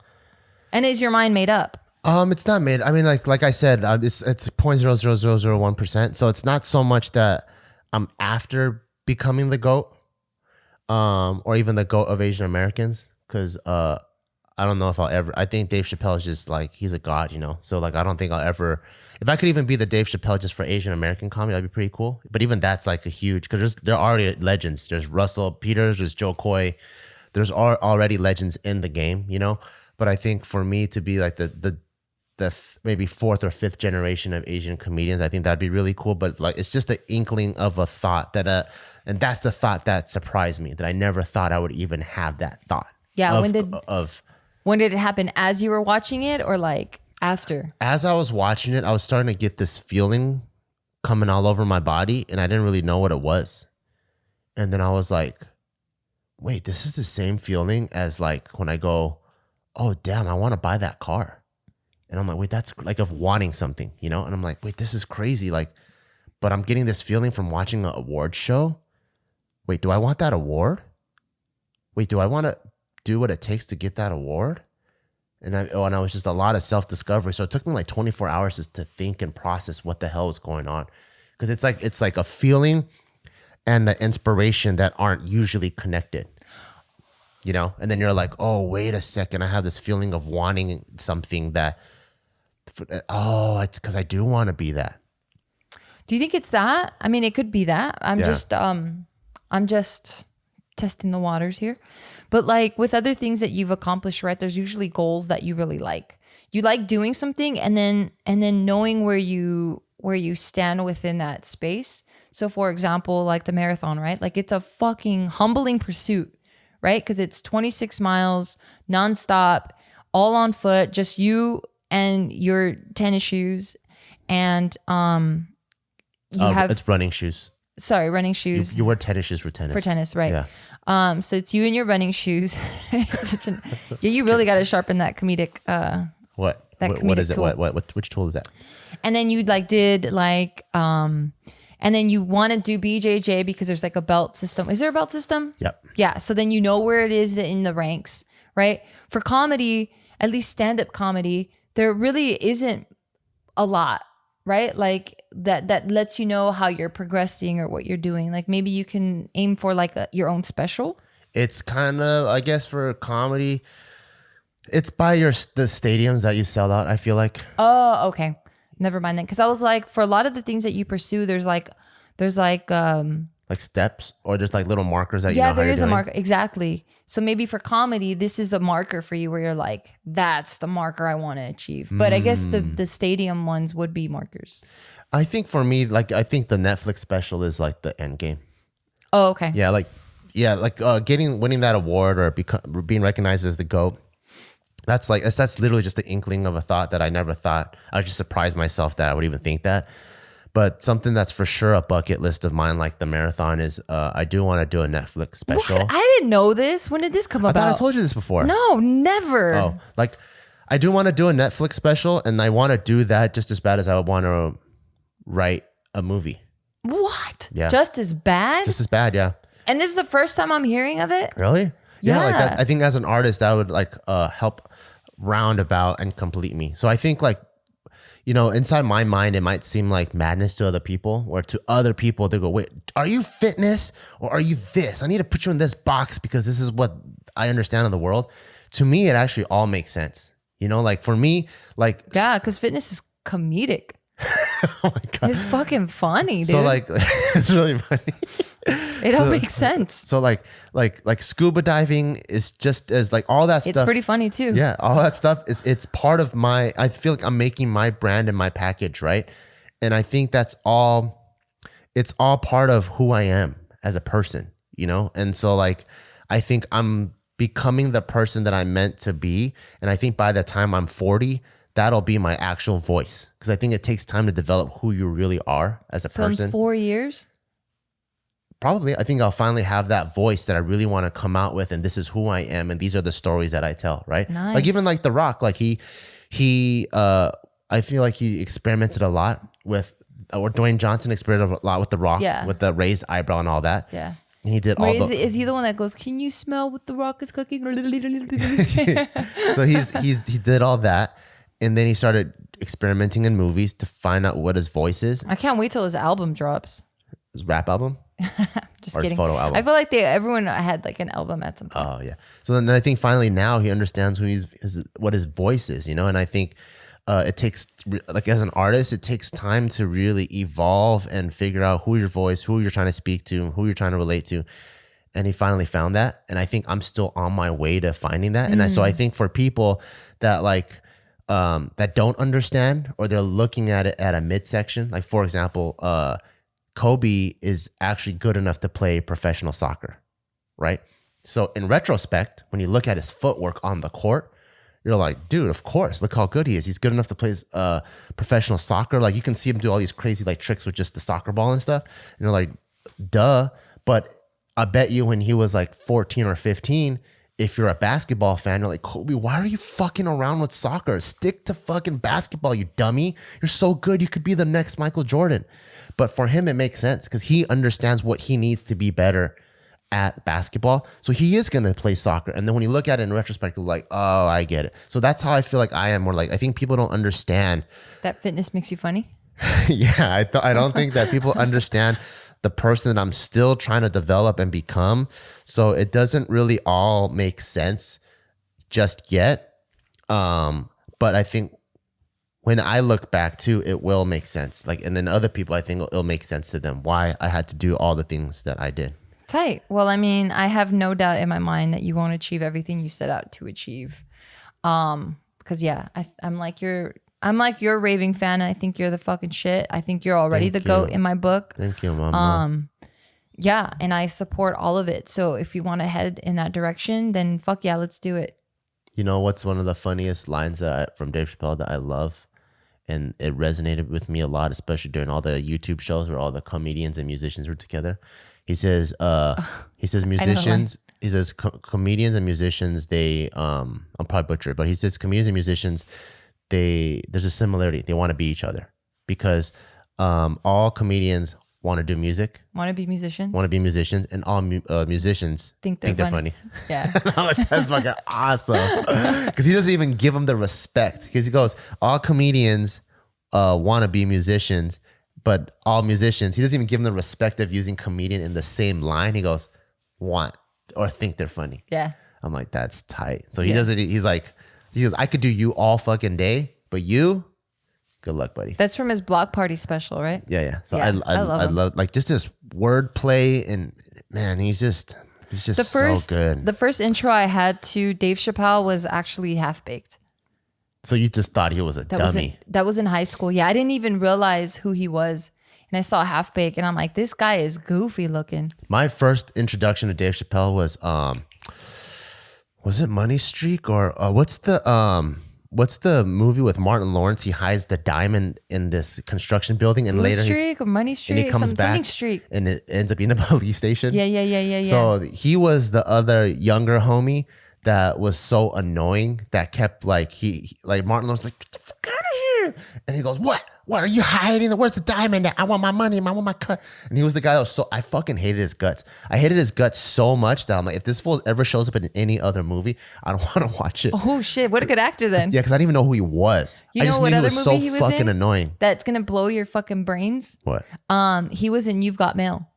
And is your mind made up? It's not made. I mean, like I said, it's 0.00001%. So it's not so much that I'm after becoming the GOAT, or even the GOAT of Asian Americans, because I don't know if I'll ever. I think Dave Chappelle is just like, he's a god, So like I don't think I'll ever. If I could even be the Dave Chappelle just for Asian American comedy, that'd be pretty cool. But even that's like a huge, because there are already legends. There's Russell Peters, there's Joe Coy. There's already legends in the game, But I think for me to be like the maybe fourth or fifth generation of Asian comedians, I think that'd be really cool. But like, it's just an inkling of a thought that, and that's the thought that surprised me, that I never thought I would even have that thought. Yeah. When did it happen? As you were watching it or like after? As I was watching it, I was starting to get this feeling coming all over my body, and I didn't really know what it was. And then I was like, wait, this is the same feeling as like when I go, oh damn, I want to buy that car. And I'm like, wait, that's like of wanting something, And I'm like, wait, this is crazy. Like, but I'm getting this feeling from watching an award show. Wait, do I want that award? Wait, do I want to do what it takes to get that award? And I was just a lot of self-discovery. So it took me like 24 hours just to think and process what the hell was going on. Because it's like a feeling and the inspiration that aren't usually connected. And then you're like, oh, wait a second. I have this feeling of wanting something that, it's because I do want to be that. Do you think it's that? I mean, it could be that. I'm just testing the waters here. But like with other things that you've accomplished, right? There's usually goals that you really like. You like doing something and then knowing where you stand within that space. So for example, like the marathon, right? Like it's a fucking humbling pursuit. Right? Because it's 26 miles nonstop, all on foot, just you and your tennis shoes. And it's running shoes. Sorry, running shoes. You wear tennis shoes for tennis. For tennis, right. Yeah. So it's you and your running shoes. You really got to sharpen that comedic what? That what is it? tool. Which tool is that? And then you did and then you want to do BJJ because there's like a belt system. Is there a belt system? Yep. Yeah. So then you know where it is in the ranks, right? For comedy, at least stand-up comedy, there really isn't a lot, right? Like that lets you know how you're progressing or what you're doing. Like maybe you can aim for like your own special. It's kind of, I guess for comedy, it's by the stadiums that you sell out, I feel like. Oh, okay. never mind then. Because I was like, for a lot of the things that you pursue, there's like steps, or there's like little markers that you know how there you're is doing? a marker, exactly. So maybe for comedy, this is the marker for you where you're like, that's the marker I want to achieve. But I guess the stadium ones would be markers. I think for me, like I think the Netflix special is like the end game. Oh, okay. Yeah, like winning that award or being recognized as the GOAT. That's literally just the inkling of a thought that I never thought. I just surprised myself that I would even think that. But something that's for sure a bucket list of mine, like the marathon, is I do want to do a Netflix special. What? I didn't know this. When did this come about? I thought I told you this before. No, never. Oh, like I do want to do a Netflix special, and I want to do that just as bad as I would want to write a movie. What? Yeah. Just as bad? Just as bad, yeah. And this is the first time I'm hearing of it? Really? Yeah. Like Yeah. I think as an artist, that would like help roundabout and complete me. So I think like, you know, inside my mind, it might seem like madness to other people, or to other people, they go, wait, are you fitness or are you this? I need to put you in this box because this is what I understand of the world. To me, it actually all makes sense. You know, like for me, like. Yeah, because fitness is comedic. Oh my God. It's fucking funny, dude. So like, it's really funny. It all makes sense. So like scuba diving is just as like all that stuff. It's pretty funny too. Yeah, all that stuff it's part of my. I feel like I'm making my brand and my package, right? And I think that's all. It's all part of who I am as a person, you know. And so like, I think I'm becoming the person that I'm meant to be, and I think by the time I'm 40. That'll be my actual voice, because I think it takes time to develop who you really are as a person. In 4 years? Probably. I think I'll finally have that voice that I really want to come out with, and this is who I am, and these are the stories that I tell, right? Nice. Like even like The Rock, like I feel like he experimented a lot with, or Dwayne Johnson experimented a lot with The Rock, with the raised eyebrow and all that. Yeah. And he did Is he the one that goes, can you smell what The Rock is cooking? So he did all that. And then he started experimenting in movies to find out what his voice is. I can't wait till his album drops. His rap album? Just or kidding. His photo album? I feel like everyone had like an album at some point. Oh yeah. So then I think finally now he understands what his voice is, you know. And I think it takes, like as an artist, it takes time to really evolve and figure out who your voice, who you're trying to speak to, who you're trying to relate to. And he finally found that. And I think I'm still on my way to finding that. And so I think for people that like. That don't understand, or they're looking at it at a midsection. Like for example, Kobe is actually good enough to play professional soccer, right? So in retrospect, when you look at his footwork on the court, you're like, dude, of course, look how good he is. He's good enough to play professional soccer. Like you can see him do all these crazy like tricks with just the soccer ball and stuff. And you're like, duh. But I bet you when he was like 14 or 15, if you're a basketball fan, you're like, Kobe, why are you fucking around with soccer? Stick to fucking basketball, you dummy. You're so good. You could be the next Michael Jordan. But for him, it makes sense because he understands what he needs to be better at basketball. So he is going to play soccer. And then when you look at it in retrospect, you're like, oh, I get it. So that's how I feel like I am. More like, I think people don't understand. That fitness makes you funny? Yeah, I don't think that people understand the person that I'm still trying to develop and become. So it doesn't really all make sense just yet. But I think when I look back too, it will make sense. Like, and then other people, I think it'll make sense to them why I had to do all the things that I did. Tight. Well, I mean, I have no doubt in my mind that you won't achieve everything you set out to achieve. Because yeah, I'm like your raving fan. And I think you're the fucking shit. I think you're already the GOAT in my book. Thank you, Mama. Yeah, and I support all of it. So if you want to head in that direction, then fuck yeah, let's do it. You know what's one of the funniest lines from Dave Chappelle that I love, and it resonated with me a lot, especially during all the YouTube shows where all the comedians and musicians were together. He says musicians. He says comedians and musicians. They I'm probably butchered, but he says comedians and musicians. There's a similarity. They want to be each other because all comedians want to do music, want to be musicians, and all musicians think they're funny. Yeah. I'm like, that's fucking awesome. Because he doesn't even give them the respect. Because he goes, all comedians want to be musicians, but all musicians, he doesn't even give them the respect of using comedian in the same line. He goes, want or think they're funny. Yeah. I'm like, that's tight. So he does it. He goes, I could do you all fucking day, but you Good luck, buddy. That's from his block party special, right? Yeah. So Yeah, I love like just this wordplay, and man, he's just so good. The first intro I had to Dave Chappelle was actually Half Baked. So you just thought he was a dummy. That was in high school. Yeah, I didn't even realize who he was. And I saw Half Baked and I'm like, this guy is goofy looking. My first introduction to Dave Chappelle was it Money Streak or what's the movie with Martin Lawrence? He hides the diamond in this construction building, and later Streak or Money Streak, and he comes back, something Streak, and it ends up being a police station. Yeah. So he was the other younger homie that was so annoying that kept like like Martin Lawrence like, get the fuck out of here, and he goes, what are you hiding? Where's the diamond at? I want my money. I want my cut. And he was the guy that was I fucking hated his guts. I hated his guts so much that I'm like, if this fool ever shows up in any other movie, I don't want to watch it. Oh shit, what a good actor then. Yeah, because I didn't even know who he was. You I know just what knew other he was movie so he was fucking in? annoying. That's gonna blow your fucking brains. What? He was in You've Got Mail.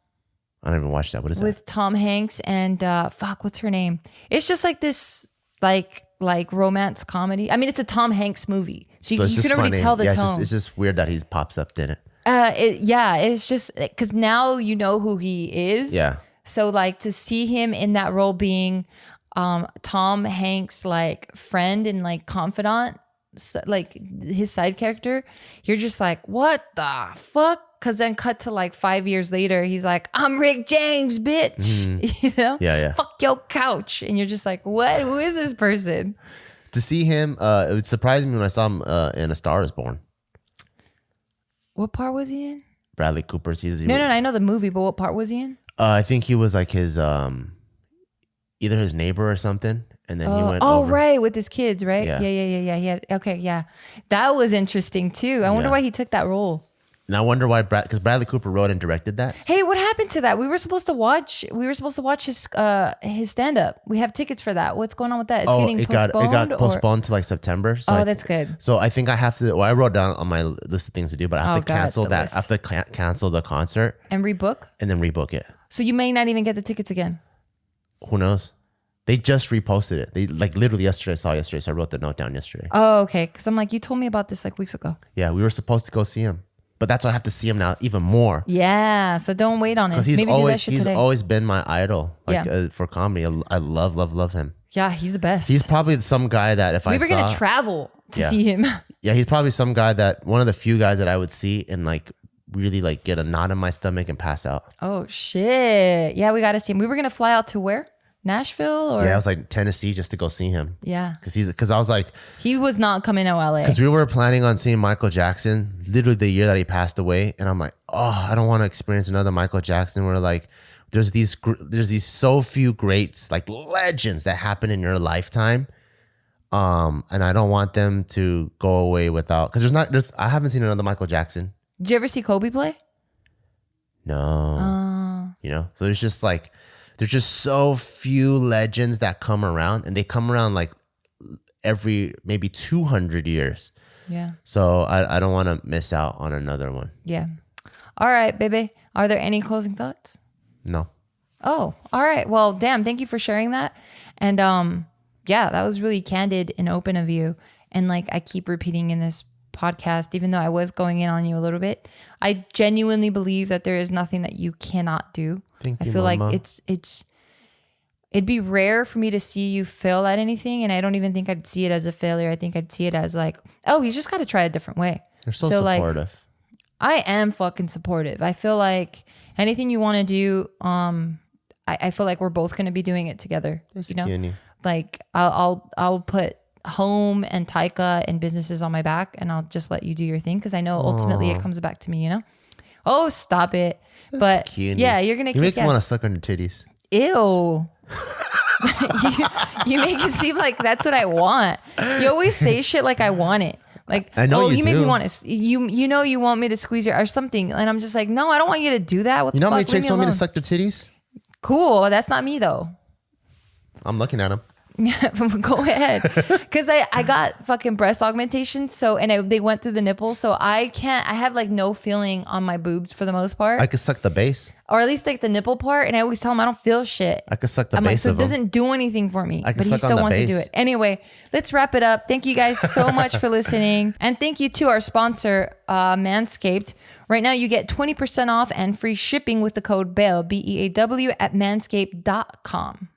I don't even watch that. What is that? With Tom Hanks and what's her name? It's just like this like romance comedy. I mean, it's a Tom Hanks movie, so you can already tell the tone. It's just weird that he pops up in it. It's just because now you know who he is. Yeah. So like to see him in that role being Tom Hanks' like friend and like confidant, like his side character, you're just like, what the fuck? Because then cut to like 5 years later, he's like, I'm Rick James, bitch. You know? Yeah. Fuck your couch. And you're just like, what? Who is this person? To see him, it surprised me when I saw him in A Star Is Born. What part was he in? Bradley Cooper's. No, I know the movie, but what part was he in? I think he was like his either his neighbor or something, and then he went. Over. Right, with his kids, right? Yeah. Okay, yeah, that was interesting too. I wonder why he took that role. And I wonder why because Bradley Cooper wrote and directed that. Hey, what happened to that? We were supposed to watch his stand up. We have tickets for that. What's going on with that? It's getting postponed. It got postponed to like September. So that's good. So I think I have to. Well, I wrote down on my list of things to do, but I have to cancel that. I have to cancel the concert and rebook, and then rebook it. So you may not even get the tickets again. Who knows? They just reposted it. They like literally yesterday. I saw yesterday, so I wrote the note down yesterday. Oh, okay. Because I'm like, you told me about this like weeks ago. Yeah, we were supposed to go see him. But that's why I have to see him now even more. Yeah, so don't wait on it. Because he's always been my idol for comedy. I love him. Yeah, he's the best. He's probably some guy that if we were going to travel to see him. Yeah, he's probably some guy that one of the few guys that I would see and like really like get a knot in my stomach and pass out. Oh, shit. Yeah, we got to see him. We were going to fly out to where? Nashville? Or? Yeah, I was like Tennessee just to go see him. Yeah. Because I was like... He was not coming to LA. Because we were planning on seeing Michael Jackson literally the year that he passed away. And I'm like, oh, I don't want to experience another Michael Jackson where like there's these so few greats, like legends that happen in your lifetime. And I don't want them to go away without... Because I haven't seen another Michael Jackson. Did you ever see Kobe play? No. You know? So it's just like... There's just so few legends that come around, and they come around like every maybe 200 years. Yeah. So I don't want to miss out on another one. Yeah. All right, baby. Are there any closing thoughts? No. Oh, all right. Well, damn. Thank you for sharing that. And yeah, that was really candid and open of you. And like I keep repeating in this podcast, even though I was going in on you a little bit, I genuinely believe that there is nothing that you cannot do. Thank you, I feel Mama. like it'd be rare for me to see you fail at anything, and I don't even think I'd see it as a failure. I think I'd see it as like, oh, you just got to try a different way. You're so supportive. Like, I am fucking supportive. I feel like anything you want to do, I feel like we're both going to be doing it together. That's you know, skinny. like I'll put home and Taika and businesses on my back, and I'll just let you do your thing because I know ultimately it comes back to me. You know. Oh, stop it. That's but cutie. Yeah, you're gonna. You make me want to suck on your titties. Ew. you make it seem like that's what I want. You always say shit like I want it. Like, I know you make do. me want to. You know you want me to squeeze your or something, and I'm just like, no, I don't want you to do that. What you know the how many fuck? Leave chicks me want me to alone. suck their titties? Cool. That's not me though. I'm looking at them. Go ahead. Because I got fucking breast augmentation. So, and they went through the nipples. So I have like no feeling on my boobs for the most part. I could suck the base. Or at least like the nipple part. And I always tell him I don't feel shit. I could suck the I'm base like, so of it them. doesn't do anything for me. I can But he suck on still the wants to base. do it. Anyway, let's wrap it up. Thank you guys so much for listening. And thank you to our sponsor, Manscaped. Right now, you get 20% off and free shipping with the code BEAW, BEAW at manscaped.com.